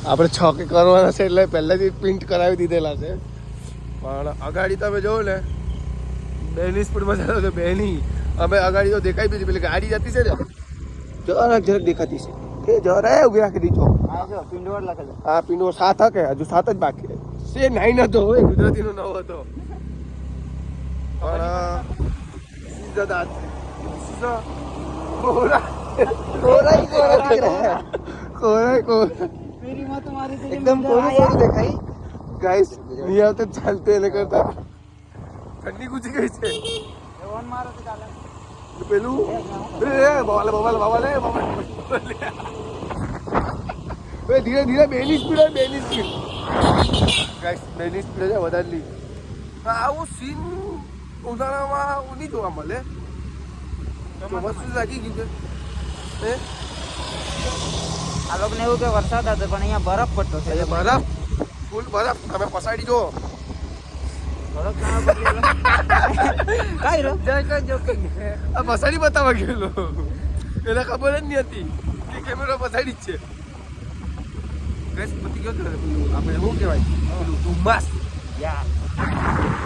આપણે 6 કે કરવાના છે એટલે પહેલાથી પ્રિન્ટ કરાવી દીધેલા છે પણ અગાડી તમે જોવો ને બેની સ્પીડમાં ચાલો તો બેની અમે અગાડી તો દેખાઈ બી પેલી ગાડી જતી છે ને જરાક દેખાતી છે એ જરા ઉભી રાખી દીધો હા પિંડોર 7 હકે હજુ 7 જ બાકી છે 9 હતો હોય ગુજરાતીનો 9 હતો પણ સીધા દાંત સીધા एकदम દેખાય ગાઈસ નહીં આવતે ચાલતે એને કરતા ઠંડી ગુજી ગઈ છે પેલું ધીરે ધીરે બેની સ્પીડ ગાઈસ બેની સ્પીડ છે વધારેલી આવું સીન ઉનાળામાં નહીં જોવા મળે ચોમાસું લાગી ગયું છે આ લોકોને એવું કે વરસાદ હતો પણ અહીંયા બરફ પડતો છે બરફ ફૂલ બરફ તમે પસાડી જો આ પસાડી બતાવવા ગયેલો એને ખબર જ નહીં હતી કે કેમેરો પસાડી જ છે આપણે શું કહેવાય ધુમ્માસ યા